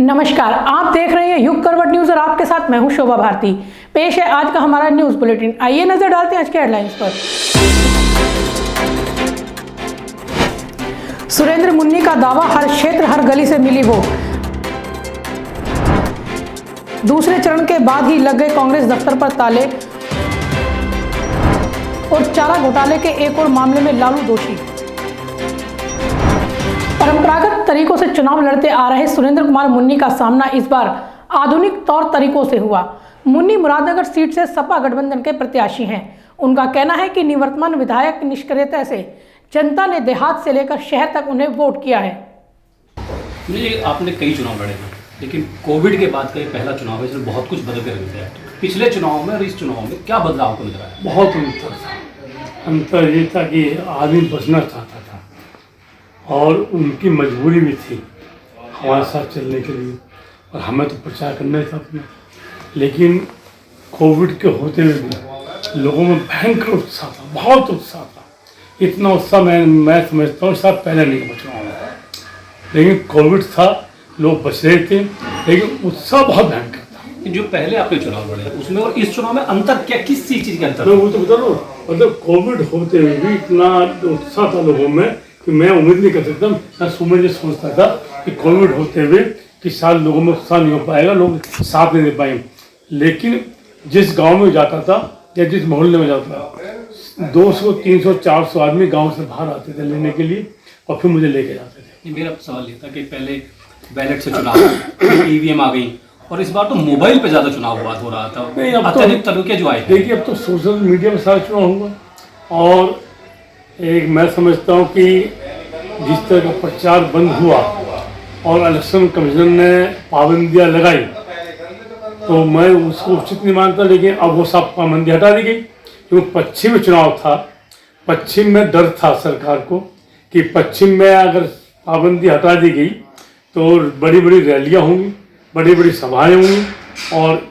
नमस्कार, आप देख रहे हैं युग करवट न्यूज और आपके साथ मैं हूं शोभा भारती। पेश है आज का हमारा न्यूज बुलेटिन। आइए नजर डालते हैं आज के हेडलाइंस पर। सुरेंद्र मुन्नी का दावा, हर क्षेत्र हर गली से मिली वोट। दूसरे चरण के बाद ही लग गए कांग्रेस दफ्तर पर ताले और चारा घोटाले के एक और मामले में लालू दोषी। परंपरागत तरीकों से चुनाव लड़ते आ रहे सुरेंद्र कुमार मुन्नी का सामना इस बार आधुनिक तौर तरीकों से हुआ। मुन्नी मुरादाबाद सीट से सपा गठबंधन के प्रत्याशी हैं। उनका कहना है कि निवर्तमान विधायक निष्क्रियता से जनता ने देहात से लेकर शहर तक उन्हें वोट किया है। आपने कई चुनाव लड़े हैं, लेकिन कोविड के बाद का ये पहला चुनाव है जिसमें बहुत कुछ बदल कर रख दिया है। पिछले चुनाव में और इस चुनाव में क्या बदलाव को नजर आया? बहुत अंतर था। अंतर ये था कि आदमी बचना चाहता था और उनकी मजबूरी भी थी हमारे साथ चलने के लिए, और हमें तो प्रचार करना ही था अपना। लेकिन कोविड के होते हुए भी लोगों में भयंकर उत्साह था, बहुत उत्साह था। इतना उत्साह मैं समझता हूँ शायद पहले नहीं बचना हुआ। लेकिन कोविड था, लोग बच रहे थे, लेकिन उत्साह बहुत भयंकर था। जो पहले आपने चुनाव लड़े उसमें और इस चुनाव में अंतर क्या, किस चीज़ के अंतर? मैं वो तो बता रहा हूँ, मतलब कोविड होते हुए भी इतना उत्साह था लोगों में कि मैं उम्मीद नहीं कर सकता। मैं सुबह ये सोचता था कि कोविड होते हुए कि शायद लोगों में उत्साह नहीं हो पाएगा, लोग साथ नहीं दे पाएंगे। लेकिन जिस गांव में जाता था या जिस मोहल्ले में जाता था, 200, 300, 400 आदमी गांव से बाहर आते थे लेने के लिए और फिर मुझे लेके जाते थे। मेरा सवाल ये था कि पहले बैलेट से चुनाव, ईवीएम आ गई और इस बार तो मोबाइल पे ज़्यादा चुनाव हो रहा था। अत्यधिक तरीके जो आए, देखिए अब तो सोशल मीडिया में सारा चुनाव हुआ। और एक मैं समझता हूँ कि जिस तरह का प्रचार बंद हुआ और इलेक्शन कमीशन ने पाबंदियाँ लगाई, तो मैं उसको उचित नहीं मानता। लेकिन अब वो सब पाबंदी हटा दी गई, क्योंकि पश्चिम में चुनाव था। पश्चिम में डर था सरकार को कि पश्चिम में अगर पाबंदी हटा दी गई तो बड़ी बड़ी रैलियाँ होंगी, बड़ी बड़ी सभाएँ होंगी, और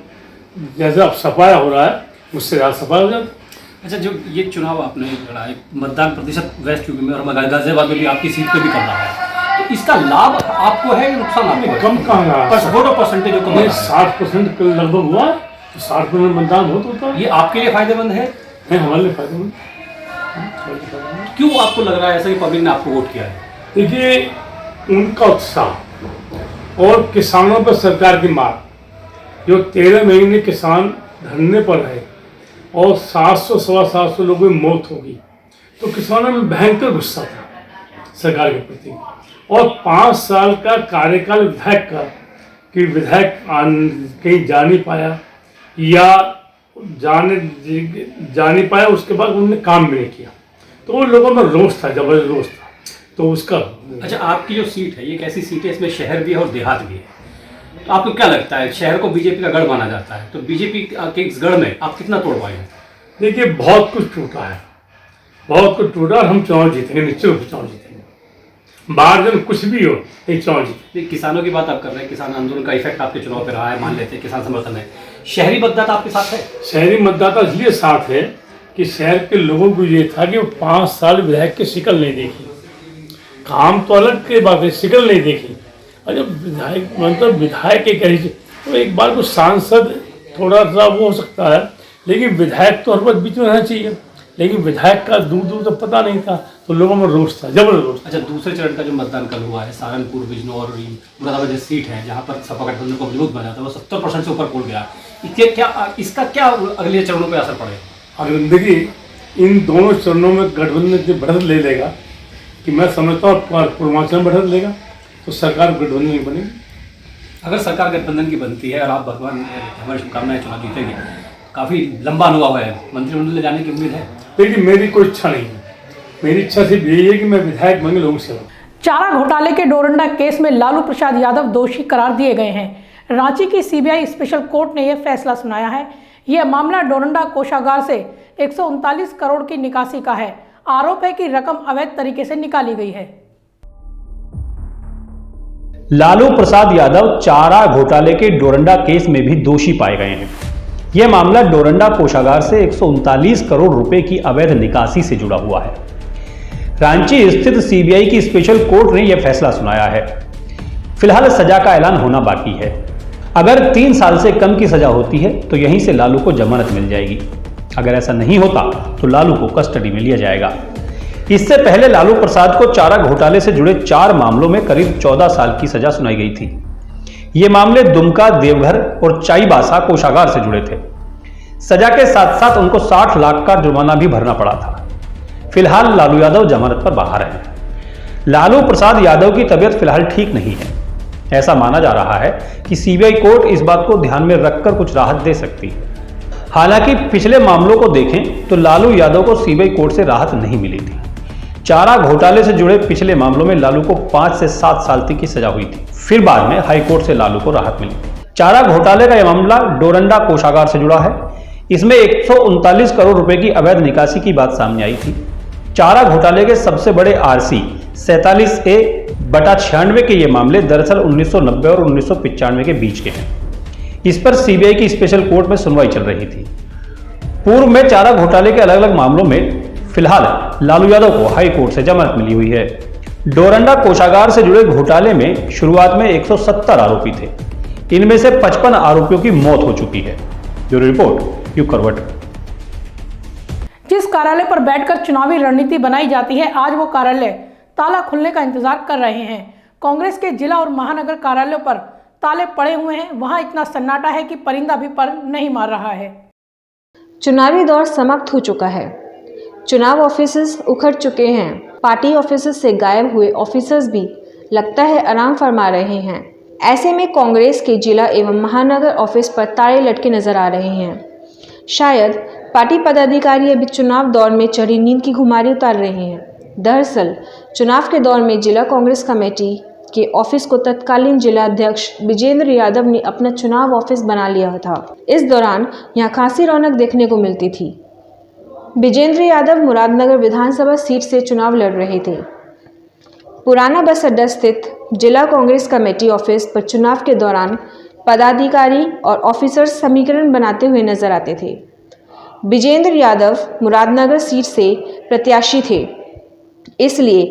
जैसे अब सफाया हो रहा है उससे ज़्यादा सफाया हो जाता। अच्छा, जो ये चुनाव आपने लड़ा है, मतदान प्रतिशत वेस्ट यूपी में और गाजियाबाद में भी आपकी सीट पे भी कर रहा है, तो इसका लाभ आपको है या नुकसान आपको है? कम कहाँ रहा, वोटों परसेंटेज जो कम है, 60% लगभग हुआ, तो 60% मतदान बहुत होता है। ये आपके लिए फायदेमंद है? हमारे लिए फायदेमंद। क्यों आपको लग रहा है ऐसा कि पब्लिक ने आपको वोट किया है? देखिए, उनका उत्साह और किसानों पर सरकार की मार, जो 13 महीने किसान धरने पर रहे और 700 सवा 700 लोगों की मौत होगी, तो किसानों में भयंकर गुस्सा था सरकार के प्रति। और 5 साल का कार्यकाल विधायक का, कि विधायक कहीं जा नहीं पाया या जा नहीं पाया, उसके बाद उन्होंने काम भी नहीं किया, तो उन लोगों में रोष था, जबरदस्त रोष था। तो उसका अच्छा, आपकी जो सीट है ये कैसी सीट है? इसमें शहर भी है और देहात भी है, तो आपको क्या लगता है? शहर को बीजेपी का गढ़ माना जाता है, तो बीजेपी के इस गढ़ में आप कितना तोड़ पाए हैं? देखिए, बहुत कुछ टूटा है, बहुत कुछ टूटा, और हम चुनाव जीतेंगे, निश्चित रूप से चुनाव जीतेंगे। मार्जिन कुछ भी हो, ये चुनाव जीतेंगे। किसानों की बात आप कर रहे हैं, किसान आंदोलन का इफेक्ट आपके चुनाव पर रहा है, मान लेते हैं किसान समर्थन है। शहरी मतदाता आपके साथ है? शहरी मतदाता इसलिए साथ है कि शहर के लोगों को ये था कि वो 5 साल विधायक की शिकल नहीं देखी, काम तो अलग की बात है, शिकल नहीं देखी। और जब विधायक मतलब विधायक एक ऐसी, तो एक बार को सांसद थोड़ा सा वो हो सकता है, लेकिन विधायक तो हर वक्त बीच में रहना चाहिए। लेकिन विधायक का दूर दूर तक पता नहीं था, तो लोगों में रोष था, जबरदस्त रोष। अच्छा, दूसरे चरण का जो मतदान कल हुआ है, सहारनपुर, बिजनौर और मुरादाबाद जो सीट है जहाँ पर सपा गठबंधन को विरोध बना था, वो 70% से ऊपर पोल गया। इसका क्या अगले चरणों पर असर पड़ेगा? अगर देखिए, इन दोनों चरणों में गठबंधन की बढ़त ले लेगा, कि मैं समझता हूँ पूर्वांचल में बढ़त लेगा, तो सरकार गठबंधन नहीं बनेगी। अगर सरकार गठबंधन की बनती है और आप भगवान हमारी शुभकामनाएं चुनाव जीतेंगे, काफ़ी लंबा अनुभव है, मंत्रिमंडल में जाने की उम्मीद है? लेकिन मेरी कोई इच्छा नहीं है, मेरी इच्छा सिर्फ यही है कि मैं विधायक बन के लोगों से। चारा घोटाले के डोरंडा केस में लालू प्रसाद यादव दोषी करार दिए गए हैं। रांची की सीबीआई स्पेशल कोर्ट ने यह फैसला सुनाया है। यह मामला डोरंडा कोषागार से 139 करोड़ की निकासी का है। आरोप है कि रकम अवैध तरीके से निकाली गई है। लालू प्रसाद यादव चारा घोटाले के डोरंडा केस में भी दोषी पाए गए हैं। यह मामला डोरंडा कोषागार से 139 करोड़ रुपए की अवैध निकासी से जुड़ा हुआ है। रांची स्थित सीबीआई की स्पेशल कोर्ट ने यह फैसला सुनाया है। फिलहाल सजा का ऐलान होना बाकी है। अगर 3 साल से कम की सजा होती है तो यहीं से लालू को जमानत मिल जाएगी। अगर ऐसा नहीं होता तो लालू को कस्टडी में लिया जाएगा। इससे पहले लालू प्रसाद को चारा घोटाले से जुड़े 4 मामलों में करीब 14 साल की सजा सुनाई गई थी। ये मामले दुमका, देवघर और चाईबासा कोषागार से जुड़े थे। सजा के साथ साथ उनको 60 लाख का जुर्माना भी भरना पड़ा था। फिलहाल लालू यादव जमानत पर बाहर हैं। लालू प्रसाद यादव की तबीयत फिलहाल ठीक नहीं है। ऐसा माना जा रहा है कि सीबीआई कोर्ट इस बात को ध्यान में रखकर कुछ राहत दे सकती है। हालांकि पिछले मामलों को देखें तो लालू यादव को सीबीआई कोर्ट से राहत नहीं मिली थी। चारा घोटाले से जुड़े पिछले मामलों में लालू को 5 से 7 साल तक की सजा हुई थी। फिर बाद में हाई कोर्ट से लालू को राहत मिली। चारा घोटाले का यह मामला डोरंडा कोषागार से जुड़ा है। इसमें 139 करोड़ रुपए की अवैध निकासी की बात सामने आई थी। चारा घोटाले के सबसे बड़े आरसी 47A/96 के ये मामले दरअसल 1990 और 1995 के बीच के हैं। इस पर सीबीआई की स्पेशल कोर्ट में सुनवाई चल रही थी। पूर्व में चारा घोटाले के अलग अलग मामलों में फिलहाल लालू यादव को हाई कोर्ट से जमानत मिली हुई है। डोरंडा कोषागार से जुड़े घोटाले में शुरुआत में 170 आरोपी थे। इनमें से 55 आरोपियों की मौत हो चुकी है। ब्यूरो रिपोर्ट, युग करवट। जिस कार्यालय पर बैठकर चुनावी रणनीति बनाई जाती है, आज वो कार्यालय ताला खुलने का इंतजार कर रहे हैं। कांग्रेस के जिला और महानगर कार्यालयों पर ताले पड़े हुए हैं। वहां इतना सन्नाटा है कि परिंदा भी पर नहीं मार रहा है। चुनावी दौर समाप्त हो चुका है। चुनाव ऑफिसर्स उखड़ चुके हैं। पार्टी ऑफिसर्स से गायब हुए ऑफिसर्स भी लगता है आराम फरमा रहे हैं। ऐसे में कांग्रेस के जिला एवं महानगर ऑफिस पर ताले लटके नजर आ रहे हैं। शायद पार्टी पदाधिकारी अभी चुनाव दौर में चढ़ी नींद की खुमारी उतार रहे हैं। दरअसल चुनाव के दौर में जिला कांग्रेस कमेटी के ऑफिस को तत्कालीन जिला अध्यक्ष विजेंद्र यादव ने अपना चुनाव ऑफिस बना लिया था। इस दौरान यहां खासी रौनक देखने को मिलती थी। विजेंद्र यादव मुरादनगर विधानसभा सीट से चुनाव लड़ रहे थे। पुराना बस अड्डा स्थित जिला कांग्रेस कमेटी ऑफिस पर चुनाव के दौरान पदाधिकारी और ऑफिसर्स समीकरण बनाते हुए नजर आते थे। विजेंद्र यादव मुरादनगर सीट से प्रत्याशी थे, इसलिए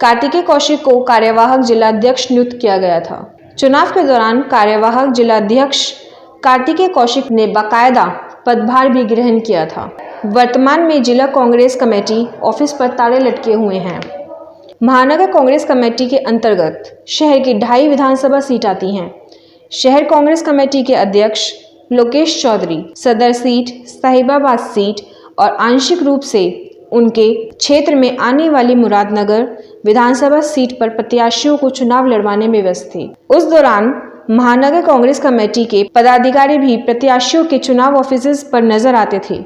कार्तिकेय कौशिक को कार्यवाहक जिलाध्यक्ष नियुक्त किया गया था। चुनाव के दौरान कार्यवाहक जिलाध्यक्ष कार्तिकेय कौशिक ने बाकायदा पदभार भी ग्रहण किया था। वर्तमान में जिला कांग्रेस कमेटी ऑफिस पर ताले लटके हुए हैं। महानगर कांग्रेस कमेटी के अंतर्गत शहर की 2.5 विधानसभा सीट आती हैं। शहर कांग्रेस कमेटी के अध्यक्ष लोकेश चौधरी सदर सीट, साहिबाबाद सीट और आंशिक रूप से उनके क्षेत्र में आने वाली मुरादनगर विधानसभा सीट पर प्रत्याशियों को चुनाव लड़वाने में व्यस्त थे। उस दौरान महानगर कांग्रेस कमेटी के पदाधिकारी भी प्रत्याशियों के चुनाव ऑफिस पर नजर आते थे।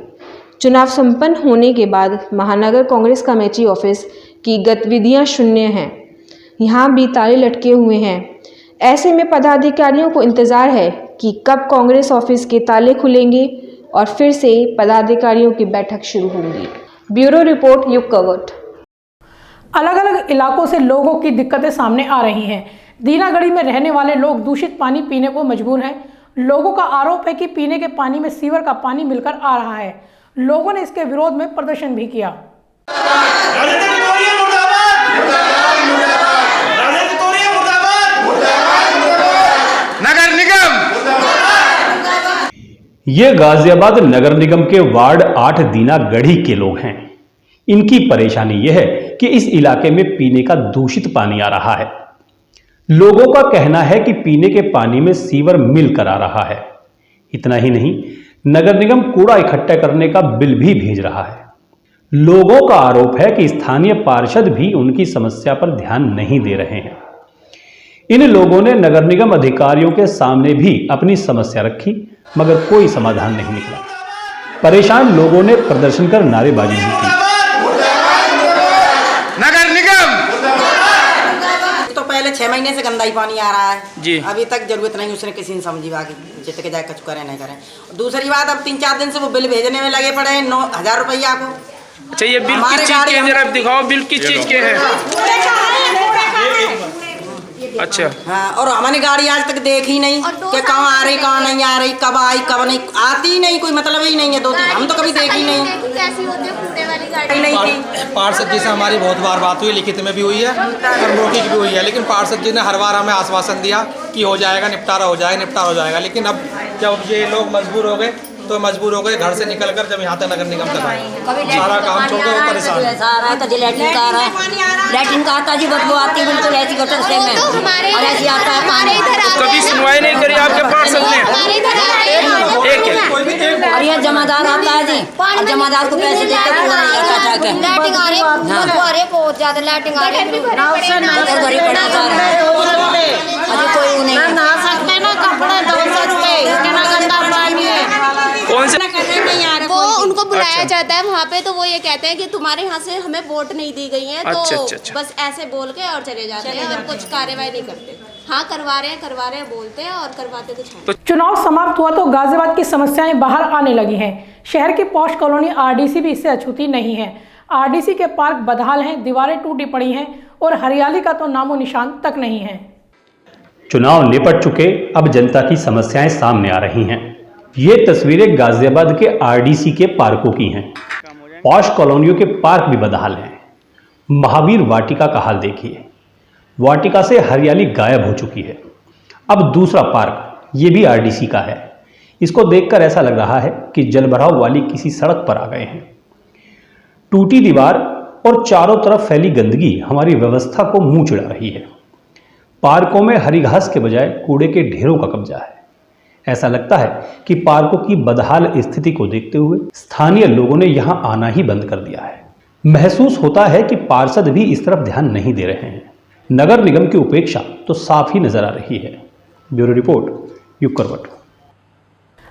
चुनाव संपन्न होने के बाद महानगर कांग्रेस कमेटी ऑफिस की गतिविधियां शून्य हैं। यहाँ भी ताले लटके हुए हैं। ऐसे में पदाधिकारियों को इंतजार है कि कब कांग्रेस ऑफिस के ताले खुलेंगे और फिर से पदाधिकारियों की बैठक शुरू होगी। ब्यूरो रिपोर्ट, युग करवट। अलग अलग इलाकों से लोगों की दिक्कतें सामने आ रही हैं। दीनागढ़ी में रहने वाले लोग दूषित पानी पीने को मजबूर हैं। लोगों का आरोप है कि पीने के पानी में सीवर का पानी मिलकर आ रहा है। लोगों ने इसके विरोध में प्रदर्शन भी किया। नगर निगम, ये गाजियाबाद नगर निगम के वार्ड 8 दीनागढ़ी के लोग हैं। इनकी परेशानी यह है कि इस इलाके में पीने का दूषित पानी आ रहा है। लोगों का कहना है कि पीने के पानी में सीवर मिलकर आ रहा है। इतना ही नहीं, नगर निगम कूड़ा इकट्ठा करने का बिल भी भेज रहा है। लोगों का आरोप है कि स्थानीय पार्षद भी उनकी समस्या पर ध्यान नहीं दे रहे हैं। इन लोगों ने नगर निगम अधिकारियों के सामने भी अपनी समस्या रखी, मगर कोई समाधान नहीं निकला। परेशान लोगों ने प्रदर्शन कर नारेबाजी भी की। नगर निगम तो पहले 6 महीने से गंदा ही पानी आ रहा है जी। अभी तक जरूरत नहीं उसने किसी ने समझी बाकी जितने के जाए कछ करें नहीं करें। दूसरी बात, अब 3-4 दिन से वो बिल भेजने में लगे पड़े हैं 9,000 रुपया को। अच्छा, ये बिल किस चीज के हैं? जरा दिखाओ, बिल किस चीज के हैं? अच्छा। हाँ, और हमने गाड़ी आज तक देखी नहीं कि कहाँ आ रही कहाँ नहीं आ रही, कब आई कब नहीं आती ही नहीं, कोई मतलब ही नहीं है। 2-3 हम तो कभी देखी नहीं कैसी होती है कूड़े वाली गाड़ी? नहीं थी। पार्षद जी से हमारी बहुत बार बात हुई, लिखित में भी हुई है और मौखिक भी हुई है, लेकिन पार्षद जी ने हर बार हमें आश्वासन दिया कि हो जाएगा, निपटारा हो जाएगा। लेकिन अब जब ये लोग मजबूर हो गए तो मजबूर हो गए घर से निकलकर जब यहाँ तक नगर निगम तक आए, सारा काम छोड़ के वो परेशान है। लैट्रिन का आता जी, बदबू आती है बिल्कुल ऐसी गटर से में, और ऐसी आता है पानी। कभी सुनवाई नहीं करी आपके पार्षद ने? और ये जमादार आता है जी, और जमादार को पैसे देते पूरा नहीं करता जाके। लाइटिंग आ रही बहुत ज्यादा, लाइटिंग आ रही घरी पड़ा जा रहा है, अभी कोई नहीं नहा सकते ना, कपड़े धो सकते, कितना गंदा पानी है। कौन से वो उनको बुलाया जाता है वहाँ पे, तो वो ये कहते हैं कि तुम्हारे यहाँ से हमें वोट नहीं दी गई है, तो अच्छा। बस ऐसे बोल के और चले जाते हैं और कुछ कार्यवाही नहीं करते। हाँ करवा रहे हैं बोलते हैं और करवाते कुछ हैं। चुनाव समाप्त हुआ तो गाजियाबाद की समस्याएं बाहर आने लगी हैं। शहर की पॉश कॉलोनी आरडीसी भी इससे अछूती नहीं है। आरडीसी के पार्क बदहाल हैं, दीवारें टूटी पड़ी हैं और हरियाली का तो नामो निशान तक नहीं है। चुनाव निपट चुके, अब जनता की समस्याएं सामने आ रही हैं। ये तस्वीरें गाजियाबाद के आरडीसी के पार्कों की हैं। पॉश कॉलोनियों के पार्क भी बदहाल हैं। महावीर वाटिका का हाल देखिए, वाटिका से हरियाली गायब हो चुकी है। अब दूसरा पार्क, ये भी आरडीसी का है। इसको देखकर ऐसा लग रहा है कि जलभराव वाली किसी सड़क पर आ गए हैं। टूटी दीवार और चारों तरफ फैली गंदगी हमारी व्यवस्था को मुंह चिढ़ा रही है। पार्कों में हरी घास के बजाय कूड़े के ढेरों का कब्जा है। ऐसा लगता है कि पार्कों की बदहाल स्थिति को देखते हुए स्थानीय लोगों ने यहां आना ही बंद कर दिया है। महसूस होता है कि पार्षद भी इस तरफ ध्यान नहीं दे रहे हैं। नगर निगम की उपेक्षा तो साफ ही नजर आ रही है। ब्यूरो रिपोर्ट, युग करवट।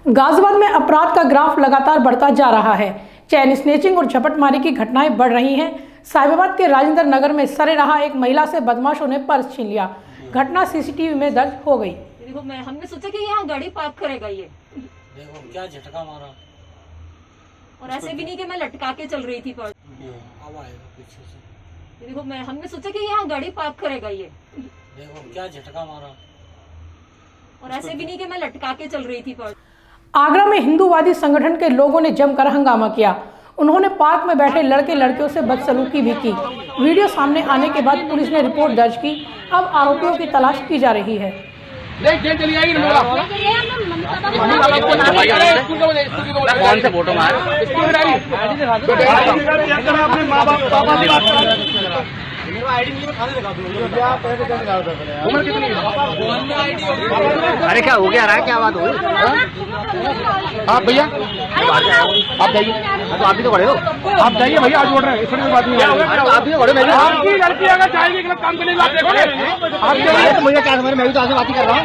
गाजियाबाद में अपराध का ग्राफ लगातार बढ़ता जा रहा है। चैन स्नेचिंग और झपटमारी की घटनाएं बढ़ रही हैं। साहिबाबाद के राजेंद्र नगर में सरे रहा एक महिला से बदमाशों ने पर्स छीन लिया। घटना सीसीटीवी में दर्ज हो गई। देखो, हमने सोचा कि यहाँ गाड़ी पार्क करेगा ये, देखो क्या झटका मारा, और ऐसे भी नहीं कि मैं लटका के चल रही थी पर्स। अब आएगा पीछे से। देखो, हमने सोचा कि यहाँ गाड़ी पार्क करेगा ये, देखो क्या झटका मारा, और ऐसे भी नहीं कि मैं लटका के चल रही थी पर्स। आगरा में हिंदूवादी संगठन के लोगों ने जमकर हंगामा किया। उन्होंने पार्क में बैठे लड़के लड़कियों से बदसलूकी भी की। वीडियो सामने आने के बाद पुलिस ने रिपोर्ट दर्ज की। अब आरोपियों की तलाश की जा रही है। कौन से फोटो मार अरे क्या हो गया, क्या बात हुई? आप भैया आप जाइए, तो आप भी तो खड़े हो, आप जाइए भैया, आज बोल रहे हैं, इसमें बात नहीं है, आप भी तो खड़े। आपकी लड़की अगर चाहेगी कि काम करने आप जाइए, तो मुझे क्या समझ, मैं भी तो आपसे बात ही कर रहा हूँ।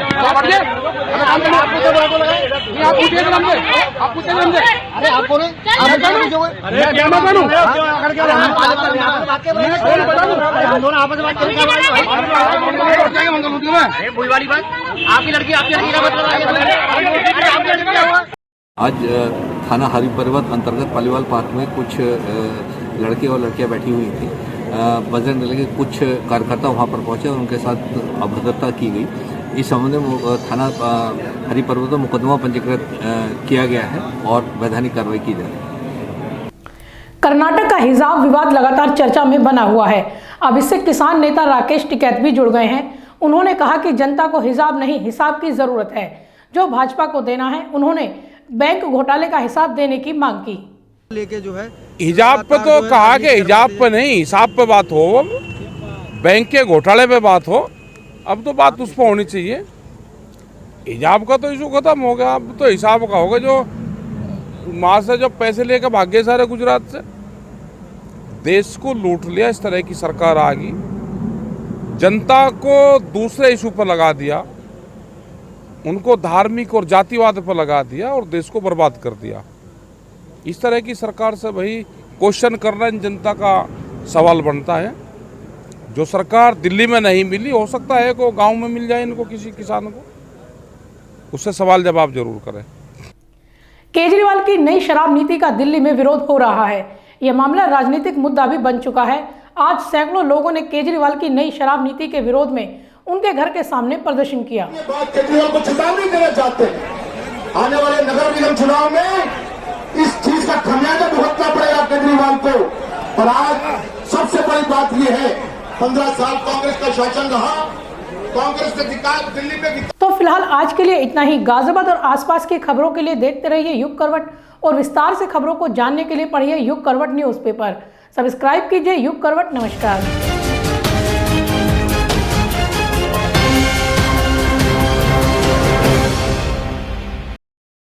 आप पूछिए हमसे, आप पूछिए हमसे। अरे आप कौन है? हम दोनों आपस में बात करेंगे। वही वाली बात, आपकी लड़की का मतलब। आज थाना हरि पर्वत अंतर्गत पालीवाल पार्क में कुछ लड़के और लड़कियां बैठी हुई थी। बजरंग दल के कुछ कार्यकर्ता वहां पर पहुंचे और उनके साथ अभद्रता की गई। इस संबंध में थाना हरि पर्वत में मुकदमा पंजीकृत किया गया है और वैधानिक कार्रवाई की जा रही है। कर्नाटक का हिजाब विवाद लगातार चर्चा में बना हुआ है। अब इससे किसान नेता राकेश टिकैत भी जुड़ गए हैं। उन्होंने कहा कि जनता को हिसाब नहीं, हिसाब की जरूरत है, जो भाजपा को देना है। उन्होंने बैंक घोटाले का हिसाब देने की मांग की। लेके जो है हिजाब पे तो कहा कि हिजाब पे नहीं, हिसाब पे बात हो, बैंक के घोटाले पे बात हो। अब तो बात उस पर होनी चाहिए। हिजाब का तो इशू खत्म हो गया, अब तो हिसाब का होगा। जो वहां से जो पैसे लेकर भागे सारे गुजरात से, देश को लूट लिया, इस तरह की सरकार आ गई, जनता को दूसरे इशू पर लगा दिया, उनको धार्मिक और जातिवाद पर लगा दिया और देश को बर्बाद कर दिया। इस तरह की सरकार से भाई क्वेश्चन करना जनता का सवाल बनता है। जो सरकार दिल्ली में नहीं मिली, हो सकता है को गांव में मिल जाए इनको, किसी किसान को, उससे सवाल जवाब जरूर करें। केजरीवाल की नई शराब नीति का दिल्ली में विरोध हो रहा है। यह मामला राजनीतिक मुद्दा भी बन चुका है। आज सैकड़ों लोगों ने केजरीवाल की नई शराब नीति के विरोध में उनके घर के सामने प्रदर्शन किया। केजरीवाल को चेतावनी देना चाहते हैं, आने वाले नगर निगम चुनाव में इस चीज का खामियाजा भुगतना पड़ेगा केजरीवाल को। और आज सबसे बड़ी बात यह है, 15 साल कांग्रेस का शासन रहा, कांग्रेस ने अधिकार दिल्ली में। तो फिलहाल आज के लिए इतना ही। गाजियाबाद और आसपास की खबरों के लिए देखते रहिए युग करवट और विस्तार से खबरों को जानने के लिए पढ़िए युग करवट न्यूज़पेपर। सब्सक्राइब कीजिए युग करवट। नमस्कार।